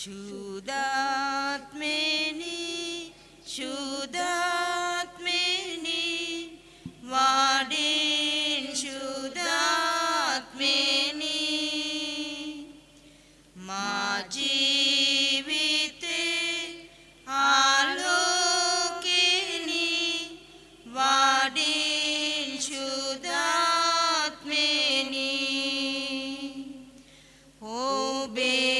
Shudatmeni, Shudatmeni, Vadin Shudatmeni, Ma Jeevite Alokeni, Vadin Shudatmeni, Obe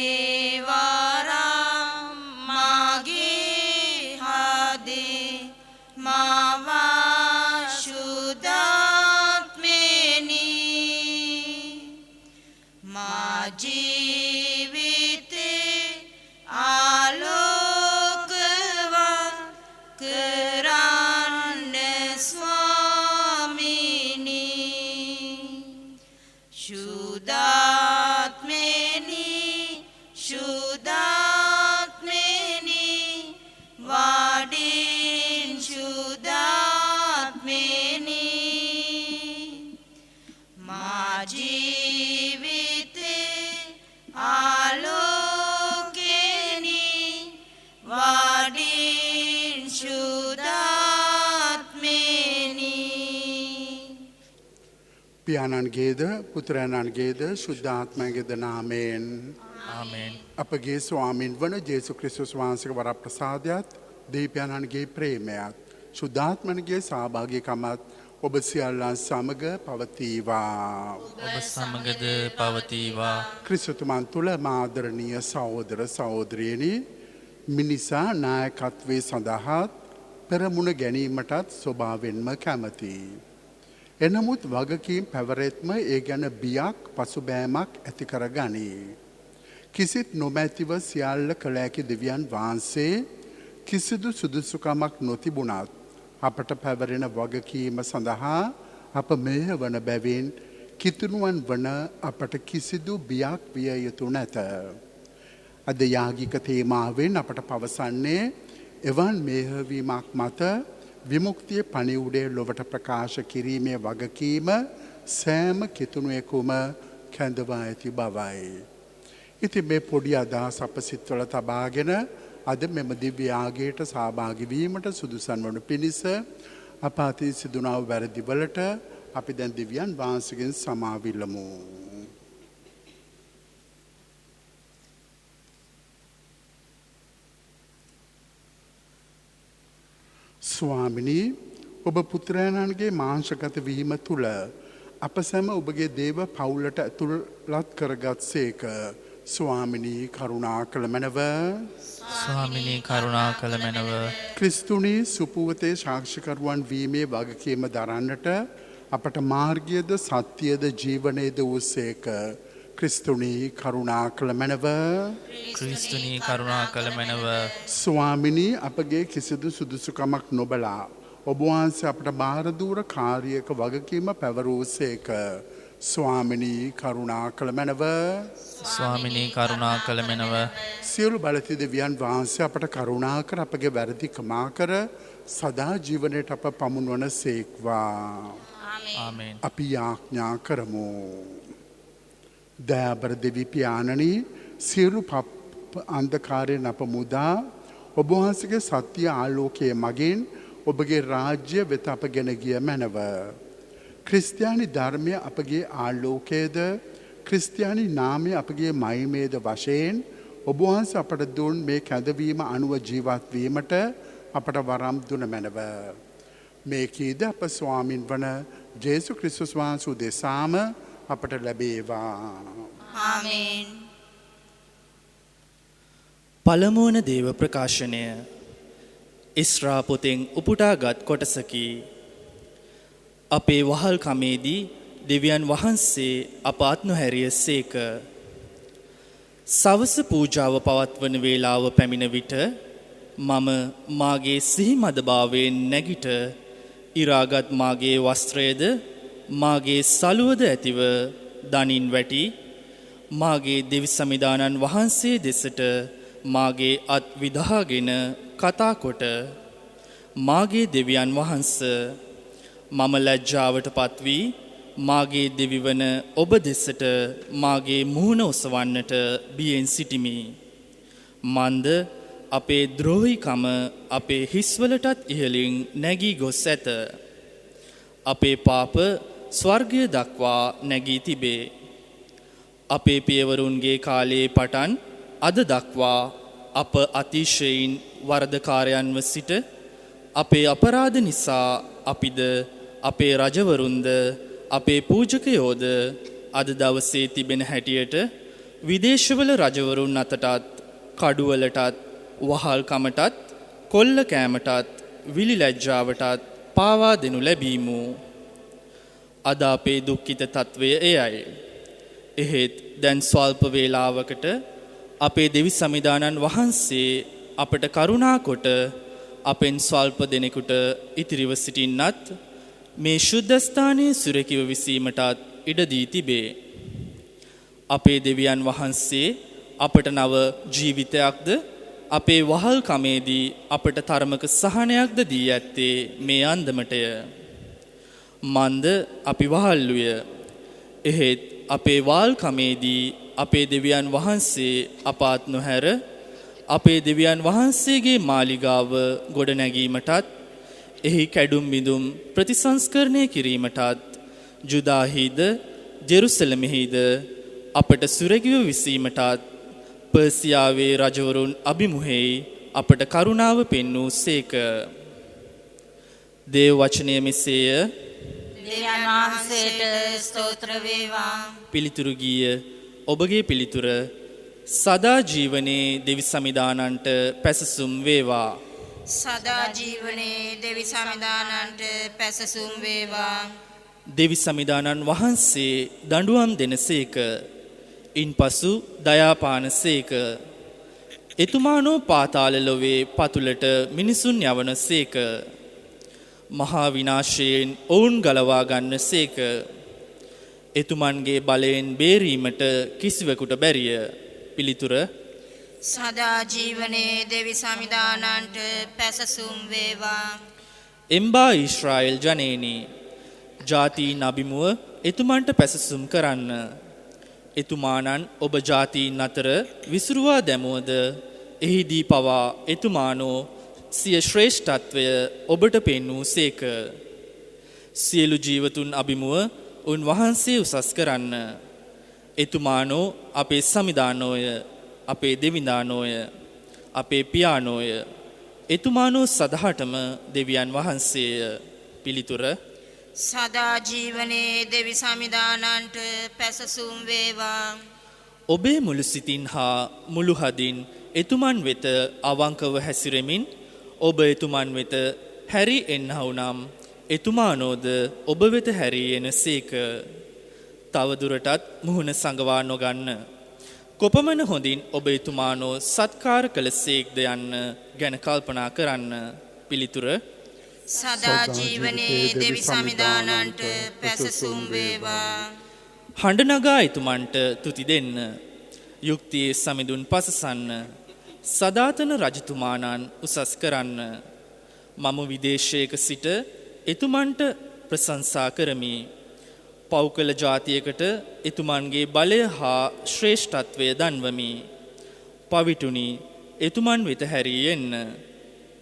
පියාණන්ගේද පුත්‍රයන්න්ගේද ශුද්ධාත්මයන්ගේද නාමයෙන් ආමේන්. අපගේ ස්වාමින් වන ජේසු ක්‍රිස්තුස් වහන්සේගේ වරප්‍රසාදයත් දීපයන්න්ගේ ප්‍රේමයත් ශුද්ධාත්මයන්ගේ සහභාගීකමත් ඔබ සියල්ලන් සමග පවතිවා. ඔබ සමගද පවතිවා. ක්‍රිස්තුතුමන් තුළ මාදරණීය සහෝදර සහෝදරියනි මිනිසා නායකත්වයේ සඳහාත් පෙරමුණ ගැනීමටත් ස්වභාවයෙන්ම කැමතියි. එනමුත් වගකීම් පැවරෙත්ම ඒ ගැන බියක් පසුබෑමක් ඇති කර ගනී. කිසිත් නොමැතිව සියල්ල කළ හැකි දෙවියන් වහන්සේ කිසිදු සුදුසුකමක් නොතිබුණත් අපට පැවරෙන වගකීම සඳහා අප මෙහෙවන බැවින් කිතුණුවන් වන අපට කිසිදු බියක් විය යුතු නැත. අද යාගික තේමාවෙන් අපට පවසන්නේ එවන් මෙහෙවීමක් මත විමුක්තිය පණිවුඩේ ලොවට ප්‍රකාශ කිරීමේ වගකීම සෑම කිතුණුවෙකුම කැඳවා ඇති බවයි. ඉතින් මේ පොඩි අදහස් අප සිත්වල තබාගෙන අද මෙම දිව්‍ය යාගයට සහභාගී වීමට සුදුසන් වනු පිණිස අප අතී සිදුනා වූ වැරදිවලට අපි දැන් දෙවියන් වහන්සේගෙන් සමාව ඉල්ලමු. ස්වාමිනී ඔබ පුත්‍රයන්න්ගේ මාංශගත වීම තුළ අප සැම ඔබගේ දේව පවුලට ඇතුළත් කරගත් සේක. ස්වාමිනී කරුණා කළ මැනව. ස්වාමිනී කරුණා කළ මැනව. ක්‍රිස්තුනී සුපුවතේ සාක්ෂිකරුවන් වීමේ වගකීම දරන්නට අපට මාර්ගයද සත්‍යයද ජීවනයද වූසේක. ක්‍රිස්තුනී කරුණා කළ මැනව. ක්‍රිස්තුනී කරුණා කළ මැනව. ස්වාමිනී අපගේ කිසිදු සුදුසුකමක් නොබලා ඔබ වහන්සේ අපට බාරදූර කාර්යයක වගකීම පැවරූසේක. ස්වාමිනී කරුණා කළ මැනව. ස්වාමිනී කරුණා කළ මැනව. සියලු බලති දෙවියන් වහන්සේ අපට කරුණා කර අපගේ වැරදි කමා කර සදා ජීවනයට අප පමුණුවන සේක්වා. ආමේන්. අපි යාඥා කරමු. දයාබර දෙවි පියාණනි සියලු අන්ධකාරයෙන් අප මුදා ඔබ වහන්සේගේ සත්‍ය ආලෝකයේ මගින් ඔබගේ රාජ්‍ය වෙත අප ගෙන ගිය මැනව. ක්‍රිස්තියානි ධර්මය අපගේ ආලෝකයේද ක්‍රිස්තියානි නාමය අපගේ මහිමේද වශයෙන් ඔබ වහන්සේ අපට දුන් මේ කැඳවීම අනුව ජීවත් වීමට අපට වරම් දුන මැනව. මේකීද අප ස්වාමින් වන ජේසු ක්‍රිස්තුස් වහන්සේ දෙසාම අපට ලැබේවා. ආමේන්. පළමුවන දේව ප්‍රකාශනය ඉස්රා පොතෙන් උපුටාගත් කොටසකි. අපේ වහල් කමේදී දෙවියන් වහන්සේ අප අත්නොහැරිය සේක. සවස පූජාව පවත්වන වේලාව පැමිණ විට මම මාගේ සිහිමදභාවයෙන් නැගිට ඉරාගත් මාගේ වස්ත්‍රයද මාගේ සලුවද ඇතිව දනින් වැටි මාගේ දෙවි සමිදානන් වහන්සේ දෙසට මාගේ අත් විදහාගෙන කතාකොට මාගේ දෙවියන් වහන්ස මම ලැජ්ජාවට පත්වී මාගේ දෙවිවන ඔබ දෙසට මාගේ මුහුණ ඔසවන්නට බියෙන් සිටිමි. මන්ද අපේ ද්‍රෝහිකම අපේ හිස්වලටත් ඉහළින් නැගී ගොස් ඇත. අපේ පාප ස්වර්ගය දක්වා නැගී තිබේ. අපේ පියවරුන්ගේ කාලයේ පටන් අද දක්වා අප අතිශයින් වරදකාරයන්ව සිට අපේ අපරාධ නිසා අපිද අපේ රජවරුන්ද අපේ පූජකයෝද අද දවසේ තිබෙන හැටියට විදේශවල රජවරුන් අතටත් කඩුවලටත් වහල්කමටත් කොල්ල කෑමටත් විලි ලැජ්ජාවටත් පාවා දෙනු ලැබීමු. අද අපේ දුක්ඛිත තත්වය එයයි. එහෙත් දැන් ස්වල්ප වේලාවකට අපේ දෙවි සමිදානන් වහන්සේ අපට කරුණා කොට අපෙන් ස්වල්ප දෙනෙකුට ඉතිරිව සිටින්නත් මේ ශුද්ධස්ථානයේ සුරකිව විසීමටත් ඉඩ දී තිබේ. අපේ දෙවියන් වහන්සේ අපට නව ජීවිතයක්ද අපේ වහල්කමේදී අපට තරමක සහනයක්ද දී ඇත්තේ මේ අන්දමටය. මන්ද අපි වහල්ලුය. එහෙත් අපේ වාල්කමේදී අපේ දෙවියන් වහන්සේ අපාත් නොහැර අපේ දෙවියන් වහන්සේගේ මාලිගාව ගොඩනැගීමටත් එහි කැඩුම් බිඳුම් ප්‍රතිසංස්කරණය කිරීමටත් ජුදාහිද ජෙරුසලමෙහිද අපට සුරැකිව විසීමටත් පර්සියාවේ රජවරුන් අභිමුහෙහි අපට කරුණාව පෙන්වූ සේක. දේව වචනය මෙසේය. දෙවියන් වහන්සේට ස්තෝත්‍ර වේවා. පිළිතුරු ගීය ඔබගේ පිළිතුර සදා ජීවනයේ දෙවි සමිදානන්ට පැසසුම් වේවා. සදා ජීවනයේ දෙවි සමිදානන්ට පැසසුම් වේවා. දෙවි සමිදානන් වහන්සේ දඬුවම් දෙනසේක. ඉන්පසු දයාපානසේක. එතුමානෝ පාතාල ලොවේ පතුලට මිනිසුන් යවනසේක. මහා විනාශයෙන් ඔවුන් ගලවා ගන්නසේක. එතුමන්ගේ බලයෙන් බේරීමට කිසිවෙකුට බැරිය. පිළිතුර සදා ජීවනයේ දෙවි සමිදානන්ට පැසසුම් වේවා. එම්බා ඊශ්‍රායෙල් ජනේනි, ජාතීන් අභිමුව එතුමන්ට පැසසුම් කරන්න. එතුමානන් ඔබ ජාතීන් අතර විසුරුවා දැමුවද එහිදී පවා එතුමානෝ සිය ශ්‍රේෂ්ඨත්වය ඔබට පෙන්වූ සේක. සියලු ජීවතුන් අභිමුව උන්වහන්සේ උසස් කරන්න. එතුමානෝ අපේ සමිදානෝය, අපේ දෙවිදානෝය, අපේ පියානෝය. එතුමානෝ සදහටම දෙවියන් වහන්සේය. පිළිතුර සදා ජීවනයේ දෙවි සමිදානන්ට පැසසුම් වේවා. ඔබේ මුළු සිතින් හා මුළු හදින් එතුමන් වෙත අවංකව හැසිරෙමින් ඔබ එතුමන් වෙත හැරී එන්නහුනම් එතුමානෝද ඔබ වෙත හැරී එන සේක. තවදුරටත් මුහුණ සඟවා නොගන්න. කොපමණ හොඳින් ඔබ එතුමානෝ සත්කාර කළ සේක්ද යන්න ගැන කල්පනා කරන්න. පිළිතුර සදා ජීවනයේ දෙවි සමිදානන්ට පැසසුම් වේවා. හඬ නගා එතුමන්ට තුති දෙන්න. යුක්තියේ සමිඳුන් පසසන්න. සදාතන රජතුමාණන් උසස් කරන්න. මම විදේශයක සිට එතුමන්ට ප්‍රශංසා කරමි. පෞකල ජාතියකට එතුමන්ගේ බලය හා ශ්‍රේෂ්ඨත්වය දන්වමි. පවිටුනි, එතුමන් වෙත හැරී එන්න.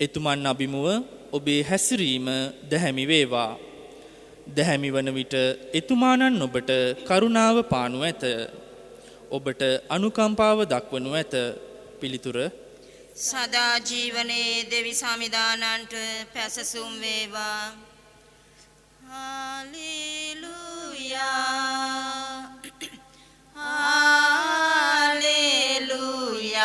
එතුමන් අභිමුව ඔබේ හැසිරීම දැහැමි වේවා. දැහැමි වන විට එතුමානන් ඔබට කරුණාව පානු ඇත. ඔබට අනුකම්පාව දක්වනු ඇත. පිළිතුර සදා ජීවනයේ දෙවි සමිදානන්ට පැසසුම් වේවා. Hallelujah hallelujah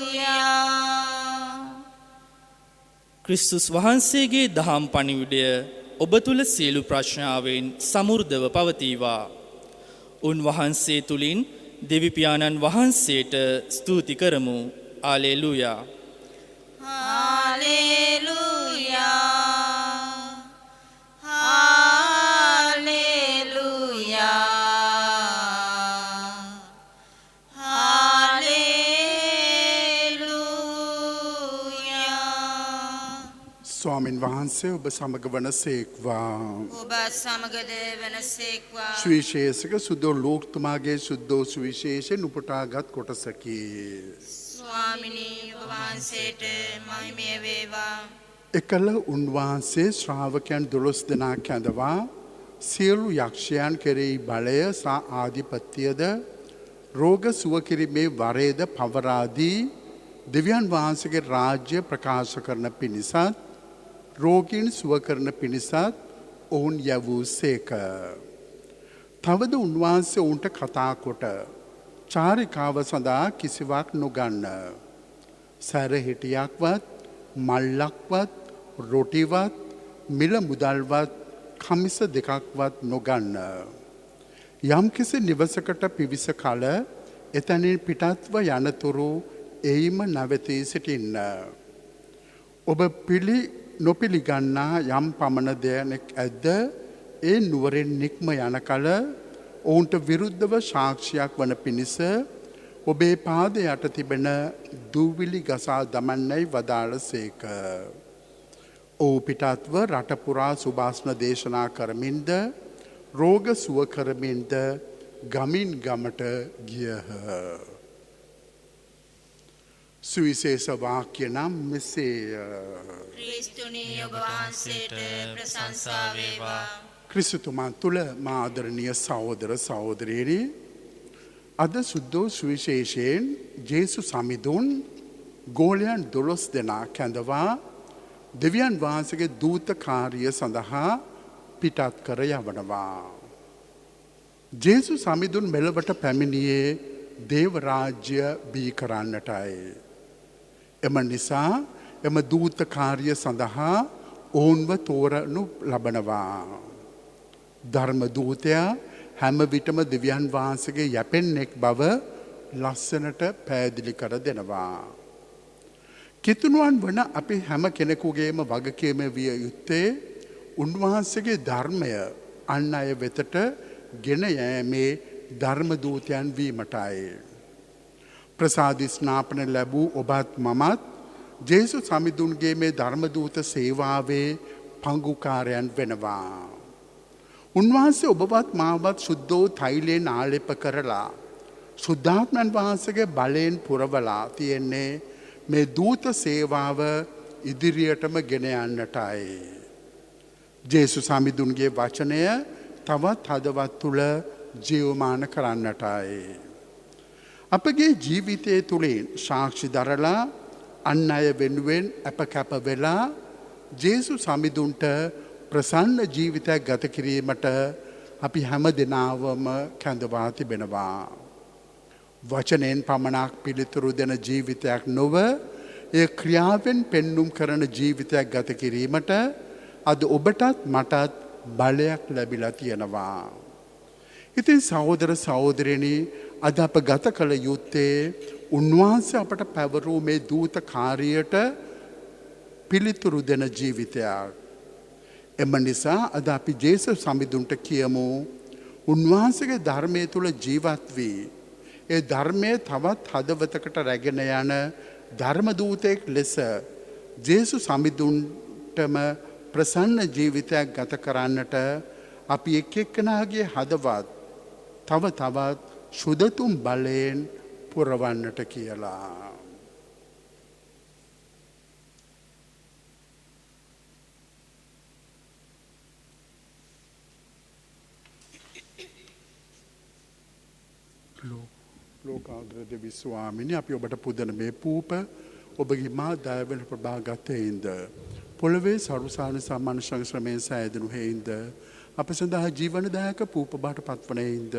hallelujah. ක්‍රිස්තුස් වහන්සේගේ දහම් පණිවිඩය ඔබ තුල සියලු ප්‍රඥාවෙන් සමෘද්ධව පවතිවා. උන්වහන්සේ තුලින් දෙවි පියාණන් වහන්සේට ස්තුති කරමු. Hallelujah hallelujah hallelujah hallelujah. ස්වාමින් වහන්සේ ඔබ සමග වන සේක්වා. ඔබ සමගද වනසේක්වා. සුවිශේෂක සුදෝ ලෝක්තුමාගේ සුද්දෝ සුවිශේෂයෙන් උපුටාගත් කොටසකි. ස්වාමිනී ඔබ වහන්සේට මහිමය වේවා. එකල උන්වහන්සේ ශ්‍රාවකයන් 12 දෙනා කැඳවා සියලු යක්ෂයන් කෙරෙහි බලය සහ ආධිපත්‍යද රෝග සුව කිරීමේ වරේද පවරාදී දෙවියන් වහන්සේගේ රාජ්‍ය ප්‍රකාශ කරන පිණිසත් රෝගීන් සුව කරන පිණිසත් ඔවුන් යවූසේක. තවද උන්වහන්සේ ඔවුන්ට කතා කොට චාරිකාව සඳහා කිසිවක් නොගන්න. සැරහිටියක්වත් මල්ලක්වත් රොටිවත් මිල මුදල්වත් කමිස දෙකක්වත් නොගන්න. යම්කිසි නිවසකට පිවිස කල එතැනින් පිටත්ව යනතුරු එයිම නැවතී සිටින්න. ඔබ නොපිළිගන්නා යම් පමණ දෙයක් ඇද්ද ඒ නුවරින් නික්ම යන කල ඔවුන්ට විරුද්ධව සාක්ෂියක් වන පිණිස ඔබේ පාද යට තිබෙන දූවිලි ගසා දමන්නයි වදාළ සේක. ඔහු පිටත්ව රටපුරා සුභාස්න දේශනා කරමින්ද රෝග සුව කරමින්ද ගමින් ගමට ගියහ. සුවිශේෂ වාක්‍ය නම් මෙසේය. ක්‍රිස්තුනී ඔබ වහන්සේට ප්‍රශංසා වේවා. ක්‍රිස්තුමා තුළ මා ආදරණීය සහෝදර සහෝදරියනි, අද සුද්ධෝ සුවිශේෂයෙන් ජේසුස් සමිඳුන් ගෝලයන් 12 දෙනා කැඳවා දෙවියන් වහන්සේගේ දූත කාර්ය සඳහා පිටත් කර යවනවා. ජේසුස් සමිඳුන් මෙලොවට පැමිණියේ දේව රාජ්‍ය බිහි කරන්නටයි. එම නිසා එම දූත කාර්ය සඳහා ඔවුන්ව තෝරනු ලබනවා. ධර්ම දූතයා හැම විටම දෙවියන් වහන්සේගේ යැපෙන්නෙක් බව ලස්සනට පැහැදිලි කර දෙනවා. කිතුණුවන් වන අපි හැම කෙනෙකුගේම වගකීම විය යුත්තේ උන්වහන්සේගේ ධර්මය අන් අය වෙතට ගෙන යෑමේ ධර්ම දූතයන් වීමටයි. ප්‍රසාදි ස්නාපන ලැබූ ඔබත් මමත් ජේසුස් සමිඳුන්ගේ මේ ධර්ම දූත සේවාවේ පංගුකාරයන් වෙනවා. උන්වහන්සේ ඔබවත් මාවත් සුද්ධෝ තෛලයෙන් ආලේප කරලා සුද්ධාත්මයන් වහන්සේගේ බලයෙන් පුරවලා තියෙන්නේ මේ දූත සේවාව ඉදිරියටම ගෙන යන්නටයි. ජේසුස් සමිඳුන්ගේ වචනය තවත් හදවත් තුළ ජීවමාන කරන්නටයි. අපගේ ජීවිතය තුළින් සාක්ෂි දරලා අන් අය වෙනුවෙන් අප කැප වෙලා ජේසුස් සමිඳුන්ට ප්‍රසන්න ජීවිතයක් ගත කිරීමට අපි හැම දෙනාවම කැඳවා තිබෙනවා. වචනයෙන් පමණක් පිළිතුරු දෙන ජීවිතයක් නොව එය ක්‍රියාවෙන් පෙන්눔 කරන ජීවිතයක් ගත කිරීමට අද ඔබටත් මටත් බලයක් ලැබිලා තියෙනවා. ඉතින් සහෝදර සහෝදරයනි, අද අප ගත කළ යුත්තේ උන්වහන්සේ අපට පැවරූ මේ දූත කාර්යයට පිළිතුරු දෙන ජීවිතයක්. එම නිසා අද අපි ජේසුස් සමිඳුන්ට කියමු උන්වහන්සේගේ ධර්මයේ තුල ජීවත් වී ඒ ධර්මයේ තවත් හදවතකට රැගෙන යන ධර්ම දූතෙක් ලෙස ජේසුස් සමිඳුන්ටම ප්‍රසන්න ජීවිතයක් ගත කරන්නට අපි එක් එක්කෙනාගේ හදවත් තව තවත් සුදතුම් බලයෙන් පුරවන්නට කියලා. ලෝකාග්‍ර දෙවි ස්වාමිනි, අපි ඔබට පුදන මේ පූප ඔබගේ මා දයාවෙන් ප්‍රභාගතයින්ද පොළවේ සරුසාන සම්මානුෂ්‍ය ශ්‍රමයෙන් සෑදෙනු හේින්ද අප සඳහා ජීවනදායක පූප බාට පත්වනයින්ද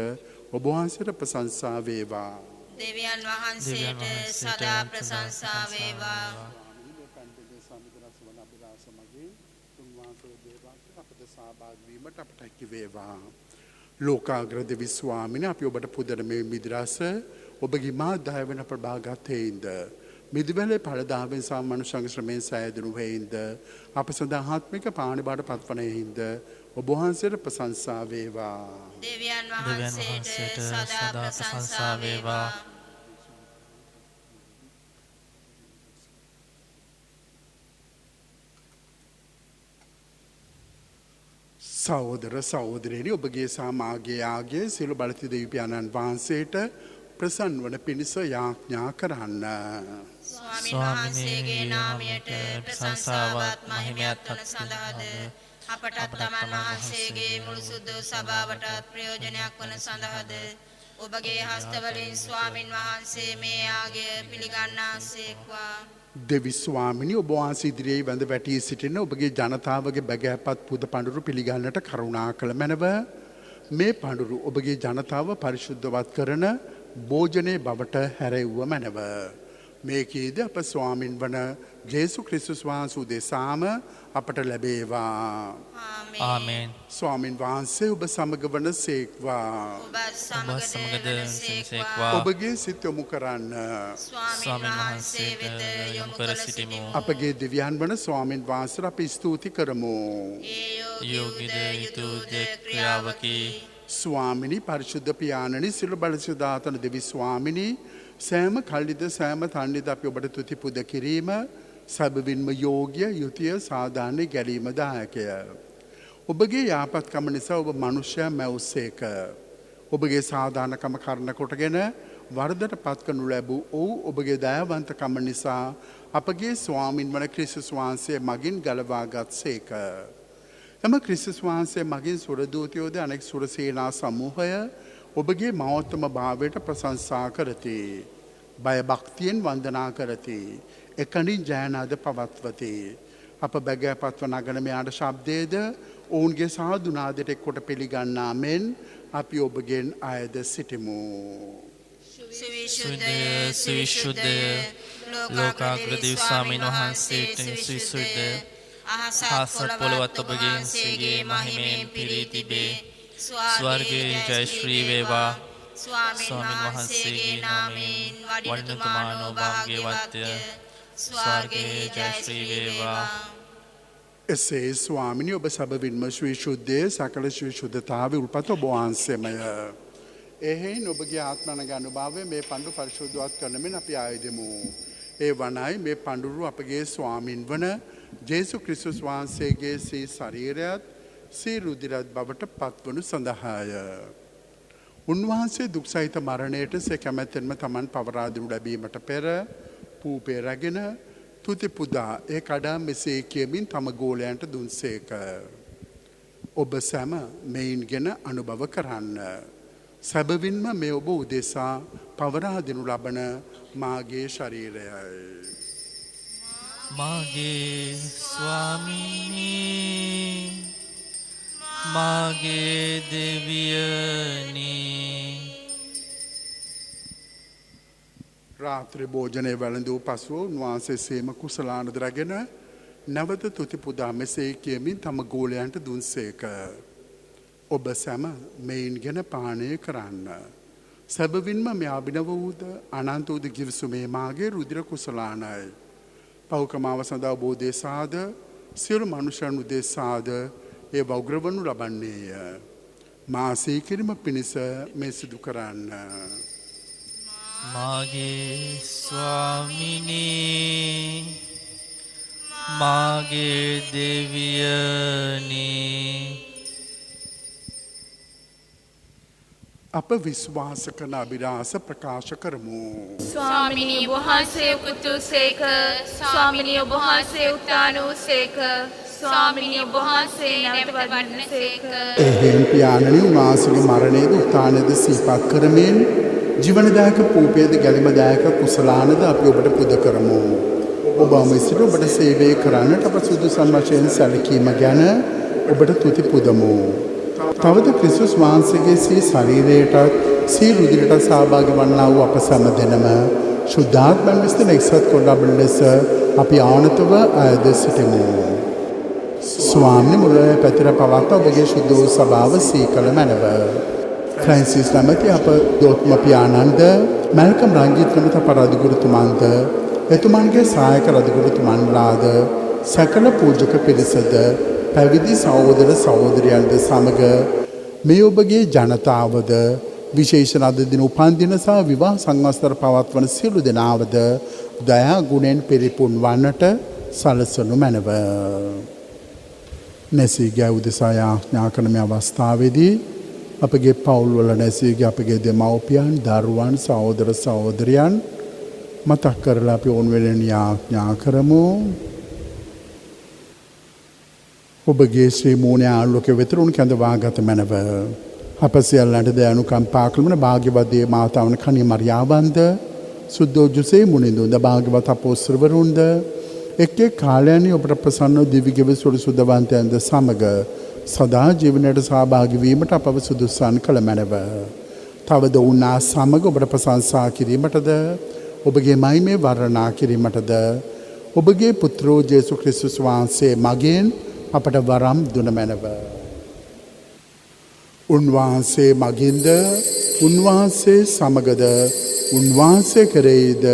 ඔබ වහන්සේට ප්‍රශංසා වේවා. දෙවියන් වහන්සේට සදා ප්‍රශංසා වේවා. ලෝකාග්‍ර දෙවි ස්වාමිනි, අපි ඔබට පුදන මේ මිදිරස ඔබගේ මා දයාවෙන් ප්‍රභාගතයින්ද මිදිවැලේ පළදාවෙන් සම්මානුෂ්‍ය ශ්‍රමයෙන් සෑදෙනු හේින්ද අප සඳහා ආත්මික පාණි බාට පත්වනයින්ද ඔබ වහන්සේට ප්‍රශංසා වේවා. දෙවියන් වහන්සේට සදා ප්‍රශංසා වේවා. සහෝදර සහෝදරයනි ඔබගේ සාමාගේ ආගේ සියලු බලති දෙවියන්න් වහන්සේට ප්‍රසන්න වන පිණිස යාඥා කරන්න. ස්වාමීන් වහන්සේගේ නාමයට ප්‍රශංසාවත් මහිමයත් වන සඳහාද අපටත් තමන් වහන්සේගේ මුළු සුදු සභාවටත් ප්‍රයෝජනයක් වන සඳහාද ඔබගේ හස්තවලින් ස්වාමින් වහන්සේ මේ ආගය පිළිගන්නාසේක්වා. දෙවි ස්වාමිනී ඔබ වහන්සේ ඉදිරියේ වැඳ වැටී සිටින ඔබගේ ජනතාවගේ බැගෑපත් පුද පඬුරු පිළිගන්නට කරුණා කළ මැනව. මේ පඬුරු ඔබගේ ජනතාව පරිශුද්ධවත් කරන භෝජනයේ බවට හැරෙව්ව මැනව. මේකීද අප ස්වාමින් වන ජේසු ක්‍රිස්තුස් වහන්සේ උදෙසාම අපට ලැබේවා. ආමේන්. ස්වාමින් වහන්සේ ඔබ සමග වන සේක්වා. ඔබ සමගද සේක්වා. ඔබගේ සිත යොමු කරන්න. ස්වාමීන් වහන්සේ වෙත යොමු කර සිටිමු. අපගේ දෙවියන් වන ස්වාමින් වහන්සේට අපි ස්තුති කරමු. යෝගිද යුතුද ක්‍රියාවකි. ස්වාමිනී පරිශුද්ධ පියාණනි සිළු බලසුදාතන දෙවි ස්වාමිනී සෑම කල්ලිද සෑම තන්නිද අපි ඔබට තුති පුද කිරීම සැබවින්ම යෝග්‍ය යුතිය සාධාරණ ගැලීම දායකය. ඔබගේ යාපත්කම නිසා ඔබ මනුෂ්‍යයා මැවුස්සේක. ඔබගේ සාධානකම කරන කොටගෙන වරදට පත්කනු ලැබූ ඔහු ඔබගේ දයාවන්තකම නිසා අපගේ ස්වාමින් වන ක්‍රිස්තුස් වහන්සේ මගින් ගලවාගත් සේක. එම ක්‍රිස්තුස් වහන්සේ මගින් සුරදූතයෝද අනෙක් සුරසේනා සමූහය ඔබගේ මහෝත්තම භාවයට ප්‍රශංසා කරති. බය භක්තියෙන් වන්දනා කරති. එකනින් ජයනාද පවත්වති. අප බැගෑපත්ව නගන මෙයාට ශබ්දයේද ඔවුන්ගේ සාදුනාදයට එක්කොට පිළිගන්නා මෙන් අපි ඔබගෙන් අයද සිටිමු. සවිශුද්ධය ලෝකාග්‍ර දෙව් ස්වාමීන් වහන්සේට සවිශුද්ධය අහසත් පොළොවත් ඔබගේ සිගේ මහිමයෙන් පිරී තිබේ. ස්වර්ගයේ ජය ශ්‍රී වේවා. ස්වාමීන් වහන්සේගේ නාමයෙන් වඩිනතුමානෝ භාග්‍යවත්ය. ස්වර්ගයේ ජය ශ්‍රී වේවා. එසේ ස්වාමිනී ඔබ සැබවින්ම ශ්‍රී ශුද්ධයේ සකල ශ්‍රී ශුද්ධතාවේ උල්පත ඔබ වහන්සේමය. එහෙයින් ඔබගේ ආත්මනග අනුභවය මේ පඬු පරිශුද්ධවත් කරන මෙන් අපි ආයදෙමු. ඒ වනයි මේ පඬුරු අපගේ ස්වාමින් වන ජේසු ක්‍රිස්තුස් වහන්සේගේ සී ශරීරයත් සී රුධිරත් බවට පත්වනු සඳහාය. උන්වහන්සේ දුක් සහිත මරණයට සේ කැමැත්තෙන්ම තමන් පවරා දෙනු ලැබීමට පෙර පූපේ රැගෙන තුති පුදා ඒ කඩා මෙසේ කියමින් තම ගෝලයන්ට දුන්සේක. ඔබ සැම මෙයින්ගෙන අනුභව කරන්න. සැබවින්ම මේ ඔබ උදෙසා පවරා දෙනු ලබන මාගේ ශරීරයයි. මාගේ ස්වාමීනී මාගේ දෙවියනී. රාත්‍රී භෝජනය වැළඳූ පසුව උන්වහන්සේ සේම කුසලානද රැගෙන නැවත තුති පුදා මෙසේ කියමින් තම ගෝලයන්ට දුන්සේක. ඔබ සැම මෙයින් ගෙන පානය කරන්න. සැබවින්ම මේ අභිනව වූද අනන්ත වූද ගිවිසුමේ මාගේ රුධිර කුසලානයි. පෞකමාව සඳහා බෝධේසාද සියලු මනුෂ්‍යයන් උදෙසාද ඒ වග්‍රවනු ලබන්නේය. මා සීකිරීම පිණිස මේ සිදු කරන්න. මාගේ ස්වාමිනී මාගේ දෙවියනී. අප විශ්වාස කරන අභිලාෂ ප්‍රකාශ කරමු. ස්වාමිනී වහන්සේ උතුසේක. ස්වාමිනී වහන්සේ උත්තානෝසේක. ස්වාමිනී වහන්සේ නැවත වඩනසේක. එහෙන් පියාණනි උන්වහන්සේගේ මරණයද උත්ථානයද සිහිපත් කරමින් ජීවනදායක පූපයේද ගැලිමදායක කුසලානද අපි ඔබට පුද කරමු. ඔබ අමසිට ඔබට සේවය කරන්නට අප සුදුසුන් වශයෙන් සැලකීම ගැන ඔබට තුති පුදමු. තවද ක්‍රිස්තුස් වහන්සේගේ සී ශරීරයටත් සී රුධිරයට සහභාගී වන්නා වූ අප සැම දෙනම ශුද්ධාත්මයන් විසින් එක්සත් කොට ලබන ලෙස අපි ආනතව අයද සිටිමු. ස්වාමීන් මුලේ පැතිර පවත්වා ඔබගේ ශුද්ධ වූ සභාව සී කළ මැනව. ෆ්‍රැන්සිස් නැමැති අප දෝත්ම පියාණන්ද මැල්කම් රංජිත් නැමැති අප රජගුරුතුමන්ද එතුමන්ගේ සහායක රජගුරුතුමන්ලාද සකල පූජක පිරිසද පැවිදි සහෝදර සහෝදරියන්ද සමග මේ ඔබගේ ජනතාවද විශේෂණ අද දින උපන්දින සහ විවාහ සංවත්සර පවත්වන සියලු දෙනාවද දයා ගුණෙන් පිරිපුන් වන්නට සලසනු මැනව. නැසී ගෑ උදෙසා යාඥා කරන මේ අවස්ථාවේදී අපගේ පවුල්වල නැසී ගිය අපගේ දෙමව්පියන්, දරුවන්, සහෝදර සහෝදරියන් මතක් කරලා අපි ඕන වෙලෙන් යාඥා කරමු. ඔබගේ ශ්‍රී මූණේ ආලෝකය වෙත උන් කැඳවාගත මැනව. අප සියල්ලන්ට දයානුකම්පා කරන භාග්‍යවත් දේ මාතාවන කණී මරියාවන්ද, සුද්ධෝ ජොසේ මුනිඳුන්ද, භාග්‍යවත් අපොස්තලවරුන්ද, එක් එක් කාලයන්හි ඔබට ප්‍රසන්න දිවිගෙව සුළු සුදවන්තයන්ද සමග සදා ජීවනයට සහභාගී වීමට අපව සුදුසුසන් කළ මැනව. තවද උන්නා සමග ඔබට ප්‍රශංසා කිරීමටද, ඔබගේ මහිමේ වර්ණනා කිරීමටද ඔබගේ පුත්‍රෝ ජේසුස් ක්‍රිස්තුස් වහන්සේ මගෙන් අපට වරම් දුන මැනව. උන්වහන්සේ මගින්ද, උන්වහන්සේ සමගද, උන්වහන්සේ කෙරෙහිද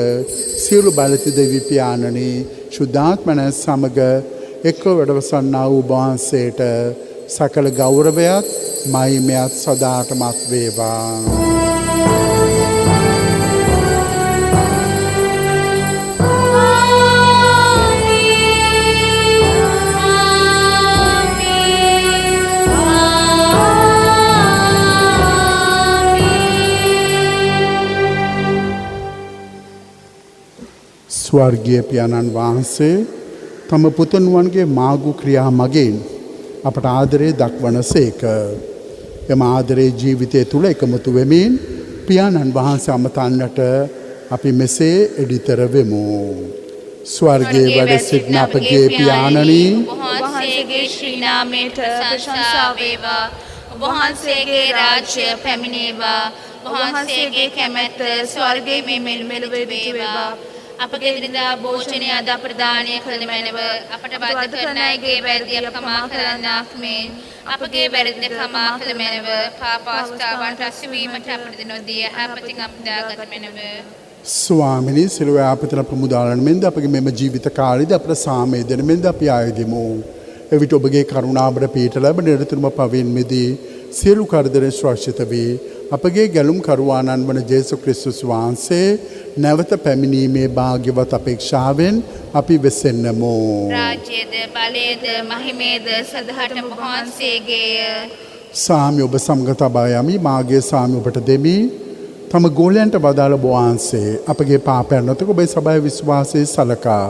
සියලු බලති දෙවි පියාණනි ශුද්ධාත්මන සමග එක්ව වැඩවසන්නා වූ වහන්සේට සකල ගෞරවයත් මහිමයත් සදාටමත් වේවා. ස්වර්ගීය පියාණන් වහන්සේ තම පුතණුවන්ගේ මාගු ක්‍රියා මගින් අපට ආදරේ දක්වන සේක. එම ආදරේ ජීවිතය තුළ එකමුතු වෙමින් පියාණන් වහන්සේ අමතන්නට අපි මෙසේ එඩිතර වෙමු. ස්වර්ගයේ වැඩ සිටින අපගේ පියාණනි, වහන්සේගේ ශ්‍රී නාමයට ප්‍රශංසා වේවා. වහන්සේගේ රාජ්‍ය පැමිණේවා. වහන්සේගේ කැමැත්ත ස්වර්ගයේ මෙලොව වේවා. අපගේ දිනදා භෝජනය අද අපට දානය කළ මැනව. අපට බද්ධ කරන අයගේ වැරදි අප කමා කරන්නාක් මෙන් අපගේ වැරදි කමා කළ මැනව. පාපාස්ථාවන්ට අසුවීමට අපට නොදී යහපතින් අපදාගත මැනව. ස්වාමිනී, සිළුවේ ආපතන ප්‍රමුදාලන මෙන්ද අපගේ මෙම ජීවිත කාලයේදී අපට සාමය දෙන මෙන්ද අපි ආයදෙමු. එවිට ඔබගේ කරුණාබර පීඨ ලැබ නිරතුරුම පවින් මිදී සියලු කරදරෙන් සුරක්ෂිත වී අපගේ ගැලුම් කරුවාණන් වන ජේසුස් ක්‍රිස්තුස් වහන්සේ නැවත පැමිණීමේ භාග්‍යවත් අපේක්ෂාවෙන් අපි වෙසෙන්නමු. රාජ්‍යද, බලයද, මහිමේද සදහටම වහන්සේගේය. සාමි ඔබ සමග තබා යමි. මාගේ සාමි ඔබට දෙමි. තම ගෝලයන්ට වදාළ ඔබ වහන්සේ අපගේ පාපයන් නොතක ඔබේ සභාවේ විශ්වාසයේ සලකා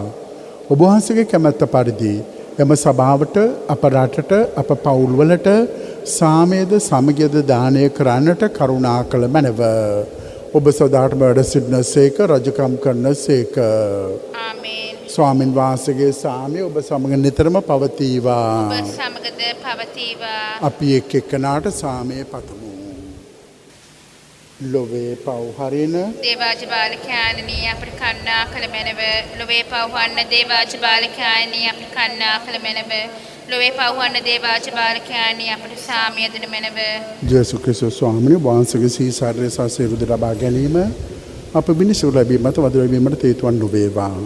ඔබ වහන්සේගේ කැමැත්ත පරිදි එම සභාවට, අප රටට, අප පවුල්වලට සාමයද සමගියද දානය කරන්නට කරුණා කළ මැනව. ඔබ සදාටම වැඩ සිටින සේක, රජකම් කරන සේක. ආමේන්. ස්වාමින් වහන්සේගේ සාමය ඔබ සමග නිතරම පවතිවා. ඔබ සමගද පවතිවා. අපි එක් එක්කනාට සාමය පතමු. ලොවේ පව් හරින දේවාජ බාලකයාණනී අපට කන්නා කළ මැනව. ලොවේ පව්වන්න දේවාජ බාලකයාණනී අපට කන්නා කළ මැනව. ලොවේ පව්වන්න දේවාජ බාලකයාණනී අපට සාමය දෙන මැනව. ජේසුස් ක්‍රිස්තුස් ස්වාමීන් වහන්සේගේ සීසාරය සසීරුද ලබා ගැනීම අප මිනිසු ලැබීමට වද ලැබීමට හේතුවන් නොවේවා.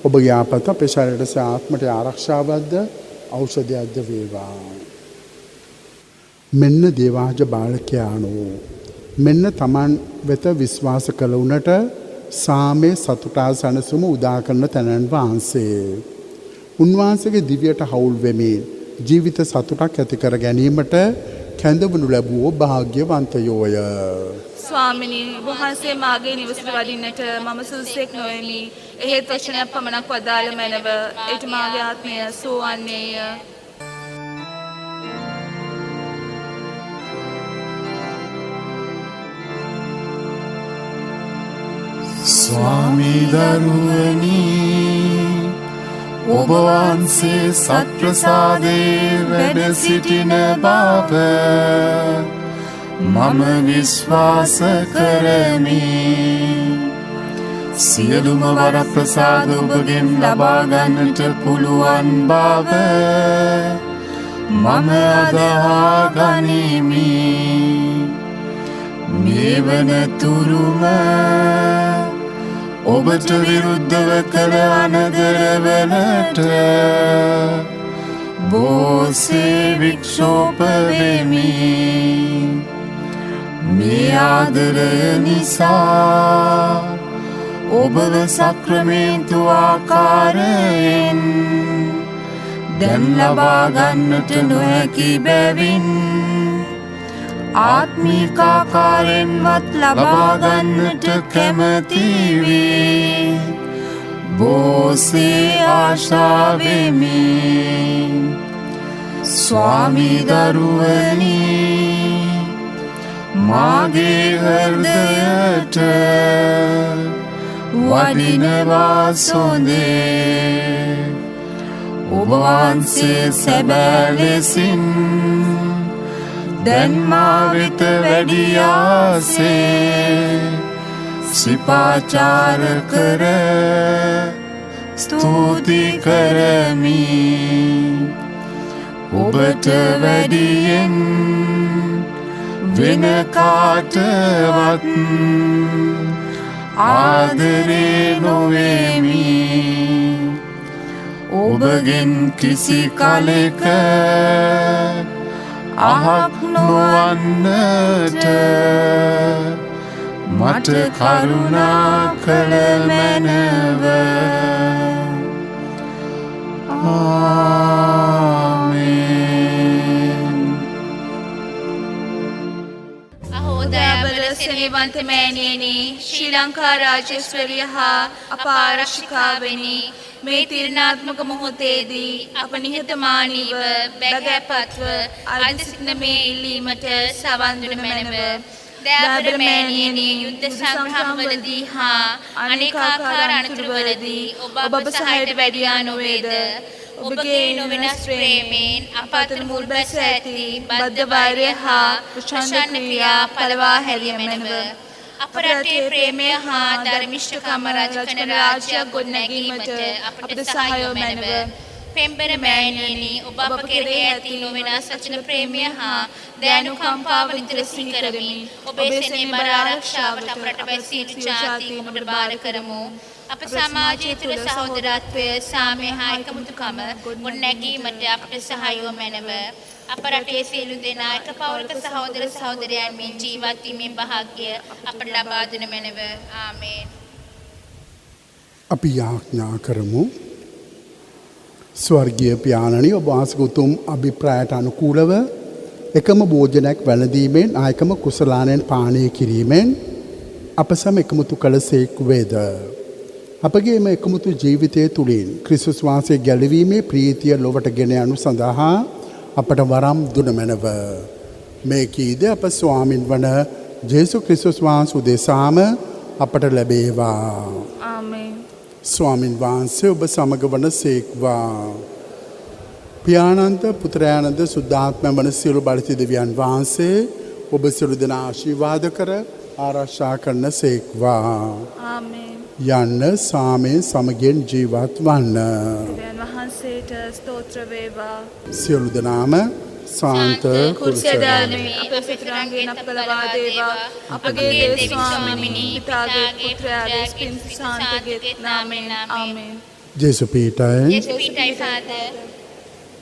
ඔබගේ ආපත අපේ ශරීරයට ආත්මට ආරක්ෂාවක්ද ඖෂධයක්ද වේවා. මෙන්න දේවාජ බාලකයාණෝ, මෙන්න තමන් වෙත විශ්වාස කළ උනට සාමේ සතුටා සැනසුම උදා කරන තැනන් වහන්සේ. උන්වහන්සේගේ දිව්‍යයට හවුල් වෙමින් ජීවිත සතුටක් ඇති කර ගැනීමට කැඳවනු ලැබුවෝ භාග්‍යවන්තයෝය. ස්වාමිනී, වහන්සේ මාගේ නිවසට වඩින්නට මම සුදුසෙක් නොවෙමි. එහෙත් වචනයක් පමණක් වදාළ මැනව. ඒට මාගේ ආත්මය සෝවන්නේය. ස්වාමී දරුවනි, ඔබ වහන්සේ සත්ප්‍රසාදේ වැඩ සිටින බව මම විශ්වාස කරමි. සියලුම වරප්‍රසාද ඔබගෙන් ලබා ගන්නට පුළුවන් බව මම අදහා ගනිමි. මේ වන තුරුම ඔබට විරුද්ධව කළ අනදරවලට බෝසේ වික්ෂෝප වෙමි. මේ ආදරය නිසා ඔබව සක්‍රමේන්තු ආකාරයෙන් දැන් ලබා ගන්නට නොහැකි බැවින් ආත්මිකාකාරෙන්වත් ලබා ගන්නට කැමති වේ. බෝසේ ආශාවෙමි ස්වාමී දරුවනි මාගේ හෘදයට වඩිනවා සොඳේ. ඔබ වහන්සේ සැබෑ ලෙසින් දැන් මා වෙත වැඩියාසේ සිපාචාර කර ස්තුති කරමි. ඔබට වැඩියෙන් වෙන කාටවත් ආදරේ නොවෙමි. ඔබගෙන් කිසි කලෙක අහක් නොවන්නට මට කරුණා කළ මැනව. ආමේන්. අහෝදෑබල සෙනෙවන්ත මෑණියනි, ශ්‍රී ලංකා රාජ්‍යශ්වරිය හා අප ආරක්ෂිකාවෙනි, මේ තිරණාත්මක මොහොතේදී අප නිහතමානීව බැගෑපත්ව අද සිටින මේ ඉල්ලීමට සවන් දුන මැනව. දයාබර මෑණියනි, යුද්ධ සංග්‍රාමවලදී හා අනේකාකාර අනතුරුවලදී ඔබ සහයට වැඩියා නොවේද? ඔබගේ නොවෙනස් ප්‍රේමයෙන් අප අතර මුල් බැස ඇති බද්ධ වෛරය හා ප්‍රචණ්ඩ ක්‍රියා පළවා හැරිය මැනව. අප රටේ ප්‍රේමය හා ධර්මිෂ්ඨකම රජ කරන රාජ්‍යයක් ගොඩනැගීමට අපට සහාය මැනව. පෙම්බර මෑණියනි, ඔබ අප කෙරෙහි ඇති නොවෙනස් වචන ප්‍රේමය හා දයානුකම්පාව නිතර සිහි කරමින් ඔබේ සෙනෙහබර ආරක්ෂාවට අප රටවැසි ජාතීන් ඔබට භාර කරමු. අප සමාජය තුළ සහෝදරත්වය, සාමය හා එකමුතුකම ගොඩනැගීමට අපට සහාය මැනව. අප රටේ සියලු දෙනා එක පවුලක සහෝදර සහෝදරයන් මෙන් ජීවත් වීමේ භාග්‍ය අපට ලබා දෙන මැනව. ආමේන්. අපි යාඥා කරමු. ස්වර්ගීය පියාණනි, ඔබ වහන්සේගේ උතුම් අභිප්‍රායට අනුකූලව එකම භෝජනයක් වැළඳීමෙන් ආයකම කුසලානෙන් පානය කිරීමෙන් අප සම එකමුතු කළසේක් වේද. අපගේ මේ එකමුතු ජීවිතය තුළින් ක්‍රිස්තුස් වහන්සේ ගැලවීමේ ප්‍රීතිය ලොවට ගෙන යනු සඳහා අපට වරම් දුන මැනව. මේ කීද අප ස්වාමින් වන ජේසු ක්‍රිස්තුස් වහන්සේ උදෙසාම අපට ලැබේවා. ආමේන්. ස්වාමින් වහන්සේ ඔබ සමග වන සේක්වා. පියාණන්ද පුත්‍රයාණන්ද සුද්ධාත්ම වන සියලු බලති දෙවියන් වහන්සේ ඔබ සියලු දෙනා ආශිර්වාද කර ආරක්ෂා කරන සේක්වා. ආමේන්. යන්න සාමයෙන් සමගියෙන් ජීවත් වන්න. දෙවියන් වහන්සේට ස්තෝත්‍ර වේවා. සියලු දෙනාම සාන්ත කුසලදානමේ අප පිටරංගෙන් අප ලබා දේවා. අපගේ දේව ස්වාමිනී, පිතාගේ පුත්‍රයාගේ ස්පින් සාන්තගේ නාමයෙන්. ආමේන්. ජේසු පීඨයි Yes, Peter, Father.